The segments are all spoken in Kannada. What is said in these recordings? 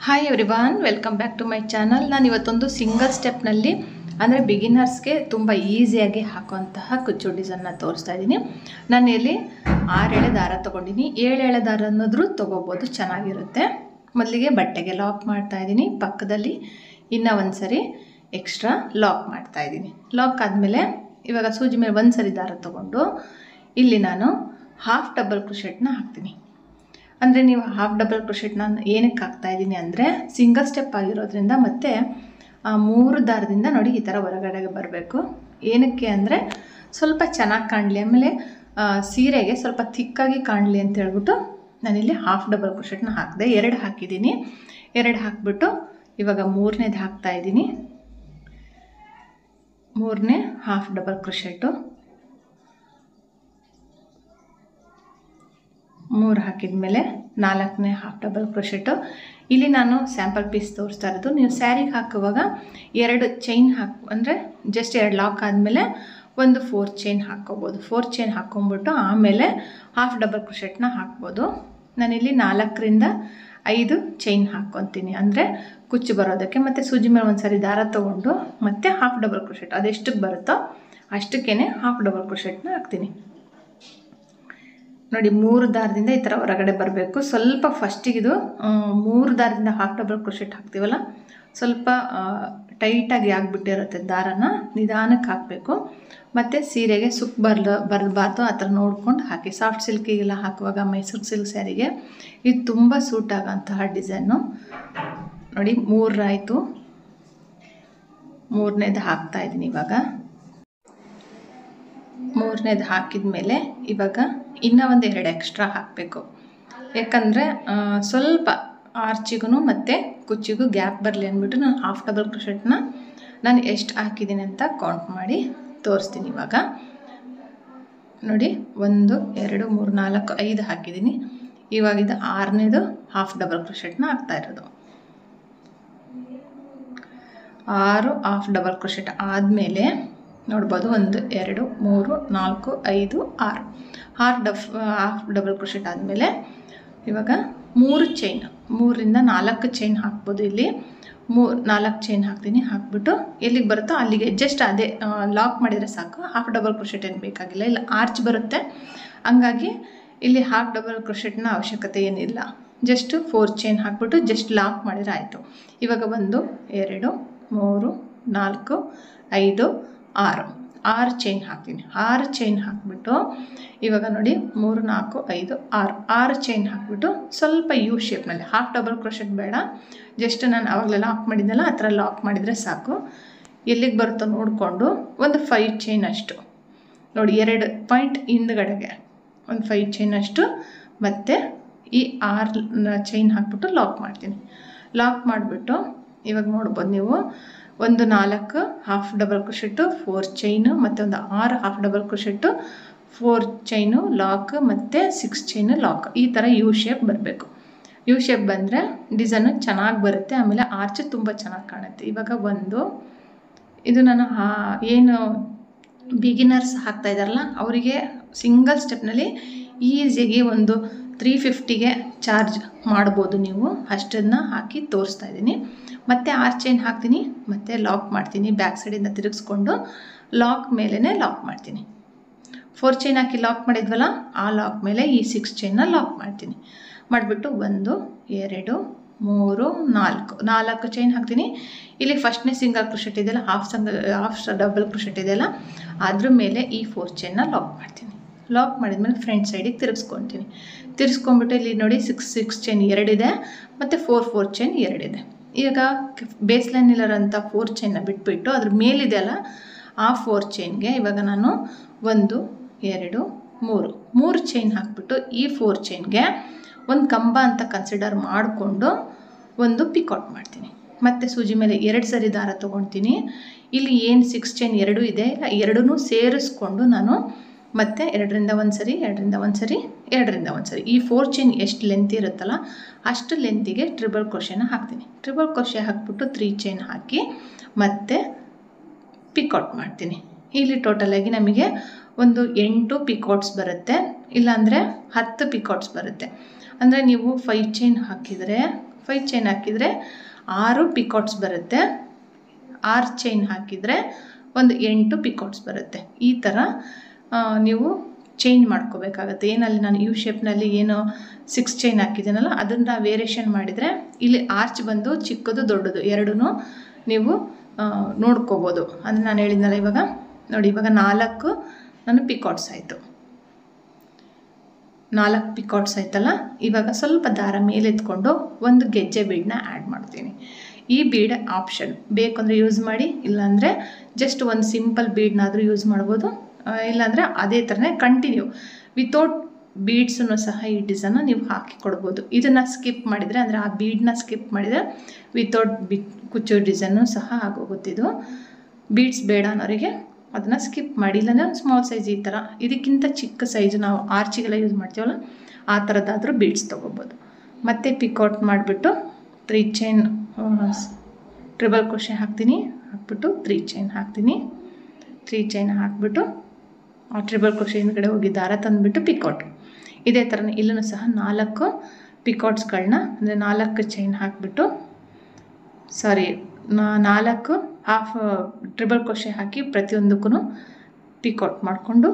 Hi everyone, welcome back to my channel. ನಾನು ಇವತ್ತೊಂದು ಸಿಂಗಲ್ ಸ್ಟೆಪ್ನಲ್ಲಿ ಅಂದರೆ ಬಿಗಿನರ್ಸ್ಗೆ ತುಂಬ ಈಸಿಯಾಗಿ ಹಾಕುವಂತಹ ಕುಚ್ಚು ಡಿಸೈನ್ನ ತೋರಿಸ್ತಾ ಇದ್ದೀನಿ. ನಾನು ಇಲ್ಲಿ 6 ಎಳೆ ದಾರ ತೊಗೊಂಡಿನಿ. 7 ಎಳೆ ದಾರ ಅನ್ನೋದ್ರೂ ತೊಗೋಬೋದು, ಚೆನ್ನಾಗಿರುತ್ತೆ. ಮೊದಲಿಗೆ ಬಟ್ಟೆಗೆ ಲಾಕ್ ಮಾಡ್ತಾ ಇದ್ದೀನಿ. ಪಕ್ಕದಲ್ಲಿ ಇನ್ನೂ ಒಂದು ಸರಿ ಎಕ್ಸ್ಟ್ರಾ ಲಾಕ್ ಮಾಡ್ತಾ ಇದ್ದೀನಿ. ಲಾಕ್ ಆದಮೇಲೆ ಇವಾಗ ಸೂಜಿ ಮೇಲೆ ಒಂದು ಸರಿ ದಾರ ತೊಗೊಂಡು ಇಲ್ಲಿ ನಾನು ಹಾಫ್ ಡಬಲ್ ಕ್ರೋಶೆಟ್ನ ಹಾಕ್ತೀನಿ. ಅಂದರೆ ನೀವು ಹಾಫ್ ಡಬಲ್ ಕ್ರೋಶೆಟ್ನ ಏನಕ್ಕೆ ಹಾಕ್ತಾಯಿದ್ದೀನಿ ಅಂದರೆ ಸಿಂಗಲ್ ಸ್ಟೆಪ್ ಆಗಿರೋದ್ರಿಂದ ಮತ್ತು 3 ದಾರದಿಂದ ನೋಡಿ ಈ ಥರ ಹೊರಗಡೆಗೆ ಬರಬೇಕು. ಏನಕ್ಕೆ ಅಂದರೆ ಸ್ವಲ್ಪ ಚೆನ್ನಾಗಿ ಕಾಣಲಿ, ಆಮೇಲೆ ಸೀರೆಗೆ ಸ್ವಲ್ಪ ಥಿಕ್ಕಾಗಿ ಕಾಣಲಿ ಅಂತ ಹೇಳ್ಬಿಟ್ಟು ನಾನಿಲ್ಲಿ ಹಾಫ್ ಡಬಲ್ ಕ್ರೋಶೆಟ್ನ ಹಾಕಿದೆ. 2 ಹಾಕಿದ್ದೀನಿ. 2 ಹಾಕಿಬಿಟ್ಟು ಇವಾಗ 3ನೇದು ಹಾಕ್ತಾಯಿದ್ದೀನಿ. 3ನೇ ಹಾಫ್ ಡಬಲ್ ಕ್ರೋಶೆಟ್ಟು 3 ಹಾಕಿದ ಮೇಲೆ 4ನೇ ಹಾಫ್ ಡಬಲ್ ಕ್ರೋಶೆಟ್ಟು. ಇಲ್ಲಿ ನಾನು ಸ್ಯಾಂಪಲ್ ಪೀಸ್ ತೋರಿಸ್ತಾ ಇರೋದು. ನೀವು ಸ್ಯಾರಿಗೆ ಹಾಕುವಾಗ 2 ಚೈನ್ ಅಂದರೆ ಜಸ್ಟ್ 2 ಲಾಕ್ ಆದಮೇಲೆ ಒಂದು 4 ಚೈನ್ ಹಾಕ್ಕೋಬೋದು. 4 ಚೈನ್ ಹಾಕ್ಕೊಂಬಿಟ್ಟು ಆಮೇಲೆ ಹಾಫ್ ಡಬಲ್ ಕ್ರೋಶೆಟ್ನ ಹಾಕ್ಬೋದು. ನಾನಿಲ್ಲಿ 4ರಿಂದ 5 ಚೈನ್ ಹಾಕ್ಕೊತೀನಿ, ಅಂದರೆ ಕುಚ್ಚು ಬರೋದಕ್ಕೆ. ಮತ್ತು ಸೂಜಿ ಮೇಲೆ ಒಂದು ಸಾರಿ ದಾರ ತೊಗೊಂಡು ಮತ್ತೆ ಹಾಫ್ ಡಬಲ್ ಕ್ರೋಶೆಟ್ ಅದೆಷ್ಟಕ್ಕೆ ಬರುತ್ತೋ ಅಷ್ಟಕ್ಕೇ ಹಾಫ್ ಡಬಲ್ ಕ್ರೋಶೆಟ್ನ ಹಾಕ್ತೀನಿ. ನೋಡಿ 3 ದಾರದಿಂದ ಈ ಥರ ಹೊರಗಡೆ ಬರಬೇಕು. ಸ್ವಲ್ಪ ಫಸ್ಟಿಗಿದು 3 ದಾರದಿಂದ ಹಾಫ್ ಡಬಲ್ ಕ್ರೋಶೆಟ್ ಹಾಕ್ತೀವಲ್ಲ, ಸ್ವಲ್ಪ ಟೈಟಾಗಿ ಆಗಿಬಿಟ್ಟಿರುತ್ತೆ. ದಾರನ ನಿಧಾನಕ್ಕೆ ಹಾಕಬೇಕು. ಮತ್ತು ಸೀರೆಗೆ ಸುಕ್ ಬರಬಾರ್ದು, ಆ ಥರ ನೋಡ್ಕೊಂಡು ಹಾಕಿ. ಸಾಫ್ಟ್ ಸಿಲ್ಕಿಗೆಲ್ಲ ಹಾಕುವಾಗ ಮೈಸೂರು ಸಿಲ್ಕ್ ಸ್ಯಾರಿಗೆ ಇದು ತುಂಬ ಸೂಟ್ ಆಗೋಂತಹ ಡಿಸೈನು. ನೋಡಿ 3 ಆಯಿತು. 3ನೇದು ಹಾಕ್ತಾಯಿದ್ದೀನಿ. ಇವಾಗ 3ನೇದು ಹಾಕಿದ ಮೇಲೆ ಇವಾಗ ಇನ್ನೂ ಒಂದು 2 ಎಕ್ಸ್ಟ್ರಾ ಹಾಕಬೇಕು. ಯಾಕಂದರೆ ಸ್ವಲ್ಪ ಆರ್ಚಿಗೂ ಮತ್ತು ಕುಚ್ಚಿಗೂ ಗ್ಯಾಪ್ ಬರಲಿ ಅಂದ್ಬಿಟ್ಟು ನಾನು ಹಾಫ್ ಡಬಲ್ ಕ್ರೋಶೆಟ್ನ ನಾನು ಎಷ್ಟು ಹಾಕಿದ್ದೀನಿ ಅಂತ ಕೌಂಟ್ ಮಾಡಿ ತೋರಿಸ್ತೀನಿ. ಇವಾಗ ನೋಡಿ 1 2 3 4 5 ಹಾಕಿದ್ದೀನಿ. ಇವಾಗ ಇದು 6ನೇದು ಹಾಫ್ ಡಬಲ್ ಕ್ರೋಶೆಟ್ನ ಹಾಕ್ತಾ ಇರೋದು. 6 ಹಾಫ್ ಡಬಲ್ ಕ್ರೋಶೆಟ್ ಆದಮೇಲೆ ನೋಡ್ಬೋದು 1 2 3 4 5 6 ಹಾಫ್ ಡಬಲ್ ಕ್ರೋಶೆಟ್ ಆದಮೇಲೆ ಇವಾಗ 3 ಚೈನ್, 3ರಿಂದ 4 ಚೈನ್ ಹಾಕ್ಬೋದು. ಇಲ್ಲಿ 4 ಚೈನ್ ಹಾಕ್ತೀನಿ. ಹಾಕ್ಬಿಟ್ಟು ಎಲ್ಲಿಗೆ ಬರುತ್ತೋ ಅಲ್ಲಿಗೆ ಜಸ್ಟ್ ಅದೇ ಲಾಕ್ ಮಾಡಿದರೆ ಸಾಕು. ಹಾಫ್ ಡಬಲ್ ಕ್ರೋಶೆಟ್ ಏನು ಬೇಕಾಗಿಲ್ಲ, ಇಲ್ಲ ಆರ್ಚ್ ಬರುತ್ತೆ. ಹಂಗಾಗಿ ಇಲ್ಲಿ ಹಾಫ್ ಡಬಲ್ ಕ್ರೋಶೆಟ್ನ ಅವಶ್ಯಕತೆ ಏನಿಲ್ಲ. ಜಸ್ಟ್ 4 ಚೈನ್ ಹಾಕ್ಬಿಟ್ಟು ಜಸ್ಟ್ ಲಾಕ್ ಮಾಡಿದರೆ ಆಯಿತು. ಇವಾಗ 1 2 3 4 5 6 ಚೈನ್ ಹಾಕ್ತೀನಿ. 6 ಚೈನ್ ಹಾಕ್ಬಿಟ್ಟು ಇವಾಗ ನೋಡಿ 3 4 5 6 ಚೈನ್ ಹಾಕ್ಬಿಟ್ಟು ಸ್ವಲ್ಪ ಯು ಶೇಪ್ನಲ್ಲಿ, ಹಾಫ್ ಡಬಲ್ ಕ್ರೋಶೆಟ್ ಬೇಡ, ಜಸ್ಟ್ ನಾನು ಆವಾಗಲೇ ಲಾಕ್ ಮಾಡಿದ್ದೆಲ್ಲ ಆ ಥರ ಲಾಕ್ ಮಾಡಿದರೆ ಸಾಕು. ಎಲ್ಲಿಗೆ ಬರುತ್ತೋ ನೋಡಿಕೊಂಡು ಒಂದು 5 ಚೈನ್ ಅಷ್ಟು ನೋಡಿ, 2 ಪಾಯಿಂಟ್ ಹಿಂದ್ಗಡೆಗೆ ಒಂದು 5 ಚೈನ್ ಅಷ್ಟು ಮತ್ತು ಈ 6 ಚೈನ್ ಹಾಕ್ಬಿಟ್ಟು ಲಾಕ್ ಮಾಡ್ತೀನಿ. ಲಾಕ್ ಮಾಡಿಬಿಟ್ಟು ಇವಾಗ ನೋಡ್ಬೋದು ನೀವು 1 4 ಹಾಫ್ ಡಬಲ್ ಕ್ರೋಶೆಟ್ಟು 4 ಚೈನು ಮತ್ತು ಒಂದು 6 half double crochet 4 chain lock ಮತ್ತು 6 ಚೈನು ಲಾಕ್. ಈ ಥರ ಯು ಶೇಪ್ ಬರಬೇಕು. ಯು ಶೇಪ್ ಬಂದರೆ ಡಿಸೈನು ಚೆನ್ನಾಗಿ ಬರುತ್ತೆ. ಆಮೇಲೆ ಆರ್ಚ್ ತುಂಬ ಚೆನ್ನಾಗಿ ಕಾಣುತ್ತೆ. ಇವಾಗ ಇದು ನಾನು ಏನು ಬಿಗಿನರ್ಸ್ ಹಾಕ್ತಾ ಇದ್ದಾರಲ್ಲ ಅವರಿಗೆ ಸಿಂಗಲ್ ಸ್ಟೆಪ್ನಲ್ಲಿ ಈಸಿಯಾಗಿ ಒಂದು 350ಗೆ ಚಾರ್ಜ್ ಮಾಡ್ಬೋದು ನೀವು. ಅಷ್ಟನ್ನು ಹಾಕಿ ತೋರಿಸ್ತಾ ಇದ್ದೀನಿ. ಮತ್ತು 6 ಚೈನ್ ಹಾಕ್ತೀನಿ, ಮತ್ತು ಲಾಕ್ ಮಾಡ್ತೀನಿ. ಬ್ಯಾಕ್ ಸೈಡಿಂದ ತಿರುಗಿಸ್ಕೊಂಡು ಲಾಕ್ ಮೇಲೇ ಲಾಕ್ ಮಾಡ್ತೀನಿ. 4 ಚೈನ್ ಹಾಕಿ ಲಾಕ್ ಮಾಡಿದ್ವಲ್ಲ, ಆ ಲಾಕ್ ಮೇಲೆ ಈ 6 ಚೈನ್ನ ಲಾಕ್ ಮಾಡ್ತೀನಿ. ಮಾಡಿಬಿಟ್ಟು 1 2 3 4 ಚೈನ್ ಹಾಕ್ತೀನಿ. ಇಲ್ಲಿ ಫಸ್ಟ್ನೇ ಸಿಂಗಲ್ ಕ್ರೋಶೆಟ್ ಇದೆಯಲ್ಲ, ಹಾಫ್ ಡಬಲ್ ಕ್ರೋಶೆಟ್ ಇದೆಯಲ್ಲ, ಅದ್ರ ಮೇಲೆ ಈ 4 ಚೈನ್ನ ಲಾಕ್ ಮಾಡ್ತೀನಿ. ಲಾಕ್ ಮಾಡಿದ್ಮೇಲೆ ಫ್ರಂಟ್ ಸೈಡಿಗೆ ತಿರುಗಿಸ್ಕೊತೀನಿ. ತಿರ್ಸ್ಕೊಂಡ್ಬಿಟ್ಟು ಇಲ್ಲಿ ನೋಡಿ 6 ಚೈನ್ 2 ಇದೆ ಮತ್ತು 4 ಚೈನ್ 2 ಇದೆ. ಈಗ ಬೇಸ್ ಲೈನ್ ಇಲ್ಲರಂಥ 4 ಚೈನ್ನ ಬಿಟ್ಬಿಟ್ಟು ಅದ್ರ ಮೇಲಿದೆಯಲ್ಲ ಆ 4 ಚೈನ್ಗೆ ಇವಾಗ ನಾನು 1 2 3 ಚೈನ್ ಹಾಕ್ಬಿಟ್ಟು ಈ 4 ಚೈನ್ಗೆ ಒಂದು ಕಂಬ ಅಂತ ಕನ್ಸಿಡರ್ ಮಾಡಿಕೊಂಡು ಒಂದು ಪಿಕೌಟ್ ಮಾಡ್ತೀನಿ. ಮತ್ತು ಸೂಜಿ ಮೇಲೆ 2 ಸರಿ ದಾರ ತೊಗೊಳ್ತೀನಿ. ಇಲ್ಲಿ ಏನು 6 ಚೈನ್ 2 ಇದೆ ಇಲ್ಲ, 2 ಸೇರಿಸ್ಕೊಂಡು ನಾನು ಮತ್ತು 2ರಿಂದ 1 ಸರಿ 2ರಿಂದ 1 ಸರಿ 2ರಿಂದ 1 ಸರಿ ಈ 4 ಚೈನ್ ಎಷ್ಟು ಲೆಂತ್ ಇರುತ್ತಲ್ಲ ಅಷ್ಟು ಲೆಂತಿಗೆ ಟ್ರಿಬಲ್ ಕ್ರೋಶೆನ ಹಾಕ್ತೀನಿ. ಟ್ರಿಬಲ್ ಕ್ರೋಶೆ ಹಾಕ್ಬಿಟ್ಟು 3 ಚೈನ್ ಹಾಕಿ ಮತ್ತು ಪಿಕೌಟ್ ಮಾಡ್ತೀನಿ. ಇಲ್ಲಿ ಟೋಟಲಾಗಿ ನಮಗೆ ಒಂದು 8 ಪಿಕೌಟ್ಸ್ ಬರುತ್ತೆ, ಇಲ್ಲಾಂದರೆ 10 ಪಿಕೌಟ್ಸ್ ಬರುತ್ತೆ. ಅಂದರೆ ನೀವು 5 ಚೈನ್ ಹಾಕಿದರೆ 5 ಚೈನ್ ಹಾಕಿದರೆ 6 ಪಿಕಾಟ್ಸ್ ಬರುತ್ತೆ. 6 ಚೈನ್ ಹಾಕಿದರೆ ಒಂದು 8 ಪಿಕಾಟ್ಸ್ ಬರುತ್ತೆ. ಈ ಥರ ನೀವು ಚೇಂಜ್ ಮಾಡ್ಕೋಬೇಕಾಗತ್ತೆ. ಏನಲ್ಲಿ ನಾನು ಯು ಶೇಪ್ನಲ್ಲಿ ಏನು 6 ಚೈನ್ ಹಾಕಿದ್ದೀನಲ್ಲ ಅದನ್ನು ವೇರಿಯೇಷನ್ ಮಾಡಿದರೆ ಇಲ್ಲಿ ಆರ್ಚ್ ಬಂದು ಚಿಕ್ಕದು ದೊಡ್ಡದು ಎರಡೂ ನೀವು ನೋಡ್ಕೋಬೋದು. ಅಂದರೆ ನಾನು ಹೇಳಿದ್ನಲ್ಲ, ಇವಾಗ ನೋಡಿ, ಇವಾಗ 4 ನಾನು ಪಿಕಾಟ್ಸ್ ಆಯಿತು. 4 ಪಿಕಾಟ್ಸ್ ಆಯ್ತಲ್ಲ. ಇವಾಗ ಸ್ವಲ್ಪ ದಾರ ಮೇಲೆ ಎತ್ಕೊಂಡು ಒಂದು ಗೆಜ್ಜೆ ಬೀಡನ್ನ ಆ್ಯಡ್ ಮಾಡ್ತೀನಿ. ಈ ಬೀಡ್ ಆಪ್ಷನ್, ಬೇಕಂದರೆ ಯೂಸ್ ಮಾಡಿ, ಇಲ್ಲಾಂದರೆ ಜಸ್ಟ್ ಒಂದು ಸಿಂಪಲ್ ಬೀಡ್ನಾದರೂ ಯೂಸ್ ಮಾಡ್ಬೋದು. ಇಲ್ಲಾಂದರೆ ಅದೇ ಥರನೇ ಕಂಟಿನ್ಯೂ ವಿತೌಟ್ ಬೀಡ್ಸನ್ನು ಸಹ ಈ ಡಿಸೈನ್ನ ನೀವು ಹಾಕಿ ಕೊಡ್ಬೋದು. ಇದನ್ನು ಸ್ಕಿಪ್ ಮಾಡಿದರೆ, ಅಂದರೆ ಆ ಬೀಡನ್ನ ಸ್ಕಿಪ್ ಮಾಡಿದರೆ ವಿತೌಟ್ ಕುಚ್ಚು ಡಿಸೈನು ಸಹ ಆಗೋಗುತ್ತಿದ್ದು. ಬೀಡ್ಸ್ ಬೇಡ ಅನ್ನೋರಿಗೆ ಅದನ್ನು ಸ್ಕಿಪ್ ಮಾಡಿ, ಇಲ್ಲಾಂದರೆ ಸ್ಮಾಲ್ ಸೈಜ್ ಈ ಥರ ಇದಕ್ಕಿಂತ ಚಿಕ್ಕ ಸೈಜು ನಾವು ಆರ್ಚಿಗೆಲ್ಲ ಯೂಸ್ ಮಾಡ್ತೀವಲ್ಲ ಆ ಥರದ್ದಾದರೂ ಬೀಡ್ಸ್ ತೊಗೋಬೋದು. ಮತ್ತು ಪಿಕಾಟ್ ಮಾಡಿಬಿಟ್ಟು 3 ಚೈನ್ ಟ್ರಿಬಲ್ ಕ್ರೋಶೆ ಹಾಕ್ತೀನಿ. ಹಾಕ್ಬಿಟ್ಟು 3 ಚೈನ್ ಹಾಕ್ತೀನಿ. 3 ಚೈನ್ ಹಾಕ್ಬಿಟ್ಟು ಆ ಟ್ರಿಬಲ್ ಕ್ರೋಶೆ ಹಿಂದ್ಗಡೆ ಹೋಗಿ ದಾರ ತಂದುಬಿಟ್ಟು ಪಿಕಾಟ್. ಇದೇ ಥರನೇ ಇಲ್ಲೂ ಸಹ 4 ಪಿಕಾಟ್ಸ್ಗಳನ್ನ, ಅಂದರೆ 4 ಚೈನ್ ಹಾಕಿಬಿಟ್ಟು, 4 ಹಾಫ್ ಟ್ರಿಬಲ್ ಕ್ರೋಶೆ ಹಾಕಿ ಪ್ರತಿಯೊಂದಕ್ಕೂ ಪಿಕಾಟ್ ಮಾಡಿಕೊಂಡು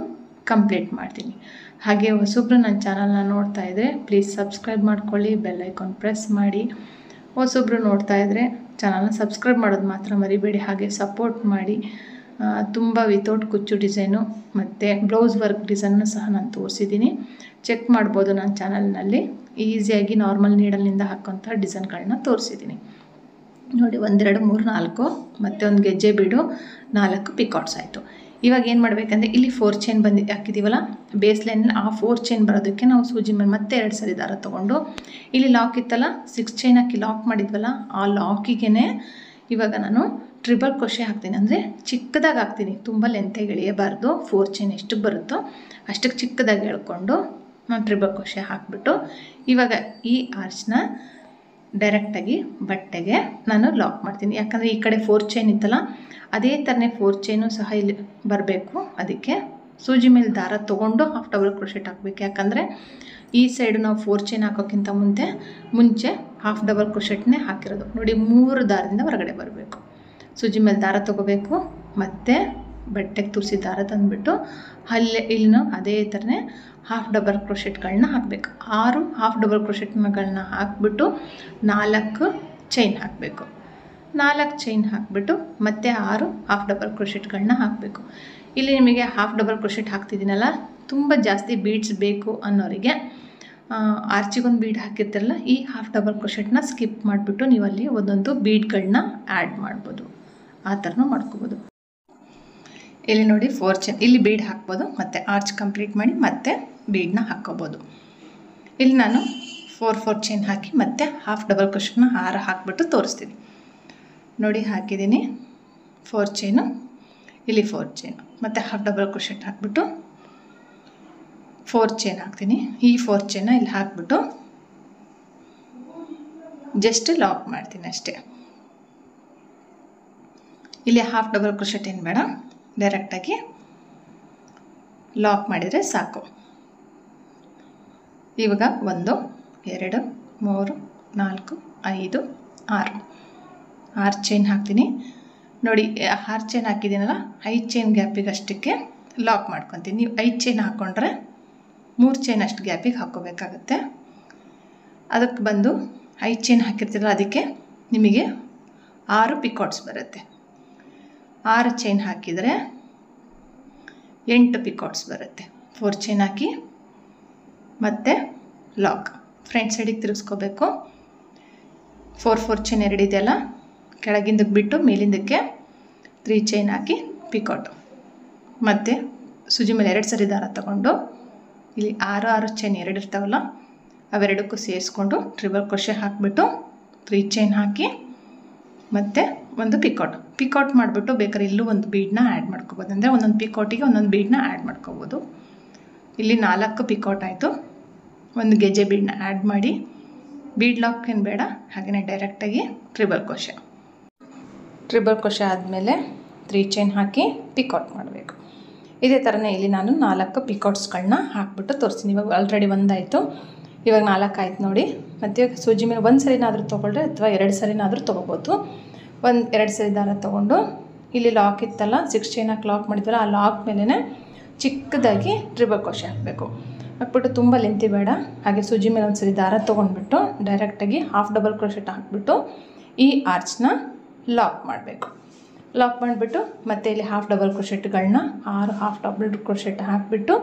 ಕಂಪ್ಲೀಟ್ ಮಾಡ್ತೀನಿ. ಹಾಗೆ ಹೊಸಬ್ರು ನನ್ನ ಚಾನಲ್ನ ನೋಡ್ತಾ ಇದ್ದರೆ ಪ್ಲೀಸ್ ಸಬ್ಸ್ಕ್ರೈಬ್ ಮಾಡ್ಕೊಳ್ಳಿ, ಬೆಲ್ ಐಕಾನ್ ಪ್ರೆಸ್ ಮಾಡಿ. ಹೊಸಬ್ರು ನೋಡ್ತಾ ಇದ್ದರೆ ಚಾನಲ್ನ ಸಬ್ಸ್ಕ್ರೈಬ್ ಮಾಡೋದು ಮಾತ್ರ ಮರಿಬೇಡಿ. ಹಾಗೆ ಸಪೋರ್ಟ್ ಮಾಡಿ. ತುಂಬ ವಿತೌಟ್ ಕುಚ್ಚು ಡಿಸೈನು ಮತ್ತು ಬ್ಲೌಸ್ ವರ್ಕ್ ಡಿಸೈನ್ನ ಸಹ ನಾನು ತೋರಿಸಿದ್ದೀನಿ, ಚೆಕ್ ಮಾಡ್ಬೋದು ನನ್ನ ಚಾನಲ್ನಲ್ಲಿ. ಈಸಿಯಾಗಿ ನಾರ್ಮಲ್ ನೀಡಲ್ನಿಂದ ಹಾಕೋಂಥ ಡಿಸೈನ್ಗಳನ್ನ ತೋರಿಸಿದ್ದೀನಿ ನೋಡಿ. 1 2 3 4 ಮತ್ತು ಒಂದು ಗೆಜ್ಜೆ ಬೀಡು 4 ಪಿಕಾಟ್ಸ್ ಆಯಿತು. ಇವಾಗ ಏನು ಮಾಡಬೇಕಂದ್ರೆ, ಇಲ್ಲಿ 4 ಚೈನ್ ಹಾಕಿದ್ದೀವಲ್ಲ ಬೇಸ್ ಲೈನಲ್ಲಿ, ಆ 4 ಚೈನ್ ಬರೋದಕ್ಕೆ ನಾವು ಸೂಜಿ ಮೇಲೆ ಮತ್ತೆ 2 ಸರಿ ದಾರ ತೊಗೊಂಡು, ಇಲ್ಲಿ ಲಾಕ್ ಇತ್ತಲ್ಲ 6 ಚೈನ್ ಹಾಕಿ ಲಾಕ್ ಮಾಡಿದ್ವಲ್ಲ ಆ ಲಾಕಿಗೆ ಇವಾಗ ನಾನು ಟ್ರಿಬಲ್ ಕ್ರೋಶೆ ಹಾಕ್ತೀನಿ. ಅಂದರೆ ಚಿಕ್ಕದಾಗಿ ಹಾಕ್ತೀನಿ, ತುಂಬ ಲೆಂತಾಗಿ ಎಳೆಯಬಾರ್ದು. 4 ಚೈನ್ ಎಷ್ಟು ಬರುತ್ತೋ ಅಷ್ಟಕ್ಕೆ ಚಿಕ್ಕದಾಗಿ ಎಳ್ಕೊಂಡು ನಾನು ಟ್ರಿಬಲ್ ಕ್ರೋಶೆ ಹಾಕಿಬಿಟ್ಟು ಇವಾಗ ಈ ಆರ್ಚ್ನ ಡೈರೆಕ್ಟಾಗಿ ಬಟ್ಟೆಗೆ ನಾನು ಲಾಕ್ ಮಾಡ್ತೀನಿ. ಯಾಕಂದರೆ ಈ ಕಡೆ 4 ಚೈನ್ ಇತ್ತಲ್ಲ ಅದೇ ಥರನೇ 4 ಚೈನು ಸಹ ಇಲ್ಲಿ ಬರಬೇಕು. ಅದಕ್ಕೆ ಸೂಜಿ ಮೇಲೆ ದಾರ ತೊಗೊಂಡು ಹಾಫ್ ಡಬಲ್ ಕ್ರೋಶೆಟ್ ಹಾಕಬೇಕು. ಯಾಕಂದರೆ ಈ ಸೈಡು ನಾವು 4 ಚೈನ್ ಹಾಕೋಕ್ಕಿಂತ ಮುಂಚೆ ಹಾಫ್ ಡಬಲ್ ಕ್ರೋಶೆಟ್ನೇ ಹಾಕಿರೋದು ನೋಡಿ. 3 ದಾರದಿಂದ ಹೊರಗಡೆ ಬರಬೇಕು. ಸೂಜಿ ಮೇಲೆ ದಾರ ತೊಗೋಬೇಕು, ಮತ್ತು ಬಟ್ಟೆಗೆ ತುರಿಸಿ ದಾರ ತಂದುಬಿಟ್ಟು ಇಲ್ಲಿ ಅದೇ ಥರನೇ ಹಾಫ್ ಡಬಲ್ ಕ್ರೋಶೆಟ್ಗಳನ್ನ ಹಾಕಬೇಕು. 6 ಹಾಫ್ ಡಬಲ್ ಕ್ರೋಶೆಟ್ಗಳನ್ನ ಹಾಕಿಬಿಟ್ಟು 4 ಚೈನ್ ಹಾಕಬೇಕು. 4 ಚೈನ್ ಹಾಕಿಬಿಟ್ಟು ಮತ್ತೆ 6 ಹಾಫ್ ಡಬಲ್ ಕ್ರೋಶೆಟ್ಗಳನ್ನ ಹಾಕಬೇಕು. ಇಲ್ಲಿ ನಿಮಗೆ ಹಾಫ್ ಡಬಲ್ ಕ್ರೋಶೆಟ್ ಹಾಕ್ತಿದ್ದೀನಲ್ಲ, ತುಂಬ ಜಾಸ್ತಿ ಬೀಡ್ಸ್ ಬೇಕು ಅನ್ನೋರಿಗೆ ಆರ್ಚಿಗೊಂದು ಬೀಡ್ ಹಾಕಿರ್ತಾರಲ್ಲ, ಈ ಹಾಫ್ ಡಬಲ್ ಕ್ರೋಶೆಟ್ನ ಸ್ಕಿಪ್ ಮಾಡಿಬಿಟ್ಟು ನೀವು ಅಲ್ಲಿ ಒಂದೊಂದು ಬೀಡ್ಗಳನ್ನ ಆ್ಯಡ್ ಮಾಡ್ಬೋದು. ಆ ಥರನೂ ಮಾಡ್ಕೋಬೋದು. ಇಲ್ಲಿ ನೋಡಿ 4 ಚೈನ್, ಇಲ್ಲಿ ಬೀಡ್ ಹಾಕ್ಬೋದು, ಮತ್ತು ಆರ್ಚ್ ಕಂಪ್ಲೀಟ್ ಮಾಡಿ ಮತ್ತೆ ಬೀಡನ್ನ ಹಾಕ್ಕೋಬೋದು. ಇಲ್ಲಿ ನಾನು 4 ಚೈನ್ ಹಾಕಿ ಮತ್ತೆ ಹಾಫ್ ಡಬಲ್ ಕ್ರೋಶೆಟ್ನ 6 ಹಾಕಿಬಿಟ್ಟು ತೋರಿಸ್ತೀನಿ ನೋಡಿ. ಹಾಕಿದ್ದೀನಿ 4 ಚೈನು, ಇಲ್ಲಿ 4 ಚೈನು ಮತ್ತು ಹಾಫ್ ಡಬಲ್ ಕ್ರೋಶೆಟ್ ಹಾಕಿಬಿಟ್ಟು 4 ಚೈನ್ ಹಾಕ್ತೀನಿ. ಈ 4 ಚೈನ ಇಲ್ಲಿ ಹಾಕಿಬಿಟ್ಟು ಜಸ್ಟ್ ಲಾಕ್ ಮಾಡ್ತೀನಿ ಅಷ್ಟೇ. ಇಲ್ಲಿ ಹಾಫ್ ಡಬಲ್ ಕ್ರೋಶೆಟ್ ಏನು ಬೇಡ, ಡೈರೆಕ್ಟಾಗಿ ಲಾಕ್ ಮಾಡಿದರೆ ಸಾಕು. ಇವಾಗ 1 2 3 4 5 6 ಚೈನ್ ಹಾಕ್ತೀನಿ ನೋಡಿ. 6 ಚೈನ್ ಹಾಕಿದ್ದೀನಲ್ಲ, 5 ಚೈನ್ ಗ್ಯಾಪಿಗೆ ಅಷ್ಟಕ್ಕೆ ಲಾಕ್ ಮಾಡ್ಕೊತೀನಿ. ನೀವು 5 ಚೈನ್ ಹಾಕ್ಕೊಂಡ್ರೆ 3 ಚೈನ್ ಅಷ್ಟು ಗ್ಯಾಪಿಗೆ ಹಾಕ್ಕೋಬೇಕಾಗತ್ತೆ. ಅದಕ್ಕೆ ಬಂದು 5 ಚೈನ್ ಹಾಕಿರ್ತೀರಲ್ಲ, ಅದಕ್ಕೆ ನಿಮಗೆ 6 ಪಿಕಾಟ್ಸ್ ಬರುತ್ತೆ. 6 ಚೈನ್ ಹಾಕಿದರೆ 8 ಪಿಕಾಟ್ಸ್ ಬರುತ್ತೆ. 4 ಚೈನ್ ಹಾಕಿ ಮತ್ತು ಲಾಕ್ ಫ್ರಂಟ್ ಸೈಡಿಗೆ ತಿರುಗಿಸ್ಕೋಬೇಕು. 4 ಚೈನ್ 2 ಇದೆಯಲ್ಲ, ಕೆಳಗಿಂದಕ್ಕೆ ಬಿಟ್ಟು ಮೇಲಿಂದಕ್ಕೆ 3 ಚೈನ್ ಹಾಕಿ ಪಿಕಾಟು, ಮತ್ತು ಸೂಜಿ ಮೇಲೆ 2 ಸರಿ ದಾರ ತಗೊಂಡು ಇಲ್ಲಿ 6 ಚೈನ್ 2 ಇರ್ತಾವಲ್ಲ ಅವೆರಡಕ್ಕೂ ಸೇರಿಸ್ಕೊಂಡು ಟ್ರಿಬಲ್ ಕ್ರೋಶೆ ಹಾಕಿಬಿಟ್ಟು 3 ಚೈನ್ ಹಾಕಿ ಮತ್ತು ಒಂದು ಪಿಕಾಟ್ ಮಾಡಿಬಿಟ್ಟು ಬೇಕಾದ್ರೆ ಇಲ್ಲೂ ಒಂದು ಬೀಡನ್ನ ಆ್ಯಡ್ ಮಾಡ್ಕೋಬೋದು. ಅಂದರೆ ಒಂದೊಂದು ಪಿಕಾಟಿಗೆ ಒಂದೊಂದು ಬೀಡನ್ನ ಆ್ಯಡ್ ಮಾಡ್ಕೋಬೋದು. ಇಲ್ಲಿ 4 ಪಿಕಾಟ್ ಆಯಿತು. ಒಂದು ಗೆಜ್ಜೆ ಬೀಡನ್ನ ಆ್ಯಡ್ ಮಾಡಿ, ಬೀಡ್ ಲಾಕ್ ಏನು ಬೇಡ, ಹಾಗೆಯೇ ಡೈರೆಕ್ಟಾಗಿ ಟ್ರಿಬಲ್ ಕ್ರೋಶೆ ಆದಮೇಲೆ 3 ಚೈನ್ ಹಾಕಿ ಪಿಕಾಟ್ ಮಾಡಬೇಕು. ಇದೇ ಥರನೇ ಇಲ್ಲಿ ನಾನು 4 ಪಿಕಾಟ್ಸ್ಗಳನ್ನ ಹಾಕ್ಬಿಟ್ಟು ತೋರಿಸ್ತೀನಿ. ಇವಾಗ ಆಲ್ರೆಡಿ ಒಂದಾಯಿತು, ಇವಾಗ 4 ಆಯ್ತು ನೋಡಿ. ಮತ್ತು ಸೂಜಿ ಮೇಲೆ ಒಂದು ಸರಿನಾದರೂ ತೊಗೊಳ್ರಿ ಅಥವಾ 2 ಸರಿನಾದರೂ ತೊಗೋಬೋದು. 2 ಸರಿ ದಾರ ತೊಗೊಂಡು ಇಲ್ಲಿ ಲಾಕ್ ಇತ್ತಲ್ಲ 6 ಚೈನ್ ಹಾಕಿ ಲಾಕ್ ಮಾಡಿದ್ವಲ್ಲ ಆ ಲಾಕ್ ಮೇಲೇ ಚಿಕ್ಕದಾಗಿ ಟ್ರಿಬಲ್ ಕ್ರೋಶೆ ಹಾಕಬೇಕು. ಹಾಕ್ಬಿಟ್ಟು ತುಂಬ ಲೆಂತಿ ಬೇಡ. ಹಾಗೆ ಸೂಜಿ ಮೇಲೆ ಒಂದು ಸರಿ ದಾರ ತೊಗೊಂಡ್ಬಿಟ್ಟು ಡೈರೆಕ್ಟಾಗಿ ಹಾಫ್ ಡಬಲ್ ಕ್ರೋಶೆಟ್ ಹಾಕಿಬಿಟ್ಟು ಈ ಆರ್ಚ್ನ ಲಾಕ್ ಮಾಡಬೇಕು. ಲಾಕ್ ಮಾಡಿಬಿಟ್ಟು ಮತ್ತೆ ಇಲ್ಲಿ ಹಾಫ್ ಡಬಲ್ ಕ್ರೋಶೆಟ್ಗಳನ್ನ 6 ಹಾಫ್ ಡಬಲ್ ಕ್ರೋಶೆಟ್ ಹಾಕಿಬಿಟ್ಟು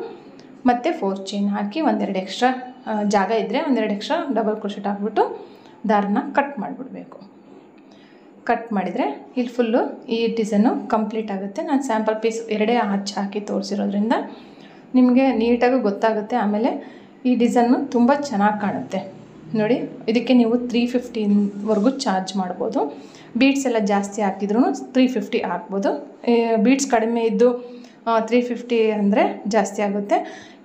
ಮತ್ತು 4 ಚೈನ್ ಹಾಕಿ 1-2 ಎಕ್ಸ್ಟ್ರಾ ಜಾಗ ಇದ್ದರೆ 1-2 ಎಕ್ಸ್ಟ್ರಾ ಡಬಲ್ ಕ್ರೋಶೆಟ್ ಹಾಕಿಬಿಟ್ಟು ದಾರನ ಕಟ್ ಮಾಡಿಬಿಡಬೇಕು. ಕಟ್ ಮಾಡಿದರೆ ಇಲ್ಲಿ ಫುಲ್ಲು ಈ ಡಿಸೈನು ಕಂಪ್ಲೀಟ್ ಆಗುತ್ತೆ. ನಾನು ಸ್ಯಾಂಪಲ್ ಪೀಸ್ 2 ಆರ್ಚ್ ಹಾಕಿ ತೋರಿಸಿರೋದ್ರಿಂದ ನಿಮಗೆ ನೀಟಾಗಿ ಗೊತ್ತಾಗುತ್ತೆ. ಆಮೇಲೆ ಈ ಡಿಸೈನು ತುಂಬ ಚೆನ್ನಾಗಿ ಕಾಣುತ್ತೆ ನೋಡಿ. ಇದಕ್ಕೆ ನೀವು 350ವರೆಗೂ ಚಾರ್ಜ್ ಮಾಡ್ಬೋದು. ಬೀಡ್ಸ್ ಎಲ್ಲ ಜಾಸ್ತಿ ಹಾಕಿದ್ರೂ 350 ಹಾಕ್ಬೋದು. ಬೀಡ್ಸ್ ಕಡಿಮೆ ಇದ್ದು 350 ಅಂದರೆ ಜಾಸ್ತಿ ಆಗುತ್ತೆ.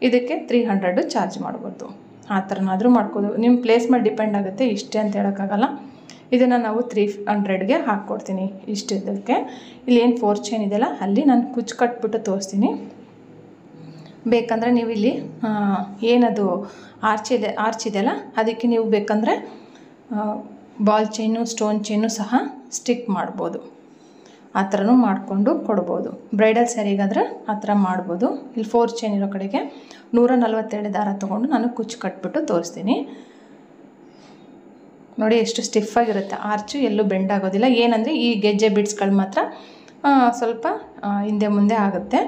ಇದಕ್ಕೆ 300 ಚಾರ್ಜ್ ಮಾಡ್ಬೋದು. ಆ ಥರನಾದರೂ ಮಾಡ್ಬೋದು. ನಿಮ್ಮ ಪ್ಲೇಸ್ ಮೇಲೆ ಡಿಪೆಂಡ್ ಆಗುತ್ತೆ. ಇಷ್ಟೇ ಅಂತ ಹೇಳೋಕ್ಕಾಗಲ್ಲ. ಇದನ್ನು ನಾವು 300ಗೆ ಹಾಕ್ಕೊಡ್ತೀನಿ. ಇಷ್ಟಕ್ಕೆ ಇಲ್ಲಿ ಏನು 4 ಚೈನ್ ಇದೆಯಲ್ಲ ಅಲ್ಲಿ ನಾನು ಕುಚ್ಚು ಕಟ್ಬಿಟ್ಟು ತೋರಿಸ್ತೀನಿ. ಬೇಕಂದರೆ ನೀವು ಇಲ್ಲಿ ಏನದು ಆರ್ಚ್ ಇದೆಯಲ್ಲ ಅದಕ್ಕೆ ನೀವು ಬೇಕಂದರೆ ಬಾಲ್ ಚೈನು ಸ್ಟೋನ್ ಚೈನು ಸಹ ಸ್ಟಿಕ್ ಮಾಡ್ಬೋದು. ಆ ಥರನೂ ಮಾಡಿಕೊಂಡು ಕೊಡ್ಬೋದು. ಬ್ರೈಡಲ್ ಸ್ಯಾರಿಗಾದರೆ ಆ ಥರ ಮಾಡ್ಬೋದು. ಇಲ್ಲಿ 4 ಚೈನ್ ಇರೋ ಕಡೆಗೆ 142 ದಾರ ತೊಗೊಂಡು ನಾನು ಕುಚ್ಚು ಕಟ್ಬಿಟ್ಟು ತೋರಿಸ್ತೀನಿ ನೋಡಿ. ಎಷ್ಟು ಸ್ಟಿಫಾಗಿರುತ್ತೆ ಆರ್ಚು, ಎಲ್ಲೂ ಬೆಂಡ್ ಆಗೋದಿಲ್ಲ. ಏನಂದರೆ ಈ ಗೆಜ್ಜೆ ಬಿಡ್ಸ್ಗಳು ಮಾತ್ರ ಸ್ವಲ್ಪ ಹಿಂದೆ ಮುಂದೆ ಆಗುತ್ತೆ.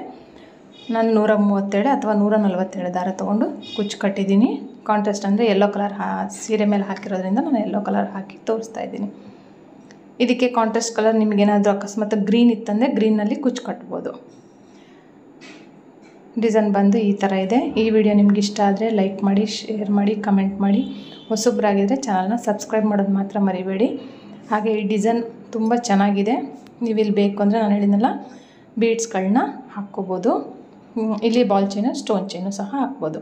ನಾನು 137 ಅಥವಾ 147 ದಾರ ತೊಗೊಂಡು ಕುಚ್ಚು ಕಟ್ಟಿದ್ದೀನಿ. ಕಾಂಟ್ರಾಸ್ಟ್ ಅಂದರೆ ಯೆಲ್ಲೋ ಕಲರ್ ಸೀರೆ ಮೇಲೆ ಹಾಕಿರೋದ್ರಿಂದ ನಾನು ಯೆಲ್ಲೋ ಕಲರ್ ಹಾಕಿ ತೋರಿಸ್ತಾ ಇದ್ದೀನಿ. ಇದಕ್ಕೆ ಕಾಂಟ್ರಾಸ್ಟ್ ಕಲರ್ ನಿಮಗೇನಾದರೂ ಅಕಸ್ಮಾತ್ ಗ್ರೀನ್ ಇತ್ತಂದರೆ ಗ್ರೀನಲ್ಲಿ ಕುಚ್ಚು ಕಟ್ಬೋದು. ಡಿಸೈನ್ ಬಂದು ಈ ಥರ ಇದೆ. ಈ ವಿಡಿಯೋ ನಿಮ್ಗೆ ಇಷ್ಟ ಆದರೆ ಲೈಕ್ ಮಾಡಿ, ಶೇರ್ ಮಾಡಿ, ಕಮೆಂಟ್ ಮಾಡಿ. ಹೊಸಬ್ರಾಗಿದ್ದರೆ ಚಾನಲ್ನ ಸಬ್ಸ್ಕ್ರೈಬ್ ಮಾಡೋದು ಮಾತ್ರ ಮರಿಬೇಡಿ. ಹಾಗೆ ಈ ಡಿಸೈನ್ ತುಂಬ ಚೆನ್ನಾಗಿದೆ. ನೀವು ಇಲ್ಲಿ ಬೇಕು ಅಂದರೆ ನಾನು ಹೇಳಿದ್ನಲ್ಲ ಬೀಡ್ಸ್ಗಳನ್ನ ಹಾಕ್ಕೋಬೋದು. ಇಲ್ಲಿ ಬಾಲ್ ಚೈನು ಸ್ಟೋನ್ ಚೈನು ಸಹ ಹಾಕ್ಬೋದು.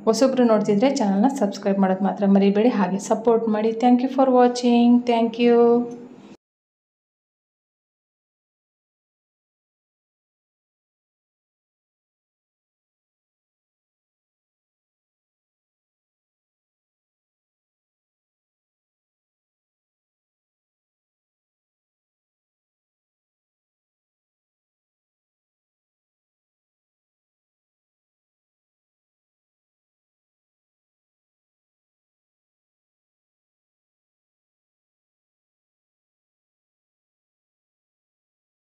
ಹೊಸಬ್ರು ನೋಡ್ತಿದ್ರೆ ಚಾನಲ್ನ ಸಬ್ಸ್ಕ್ರೈಬ್ ಮಾಡೋದು ಮಾತ್ರ ಮರಿಬೇಡಿ. ಹಾಗೆ ಸಪೋರ್ಟ್ ಮಾಡಿ. Thank you for watching. Thank you.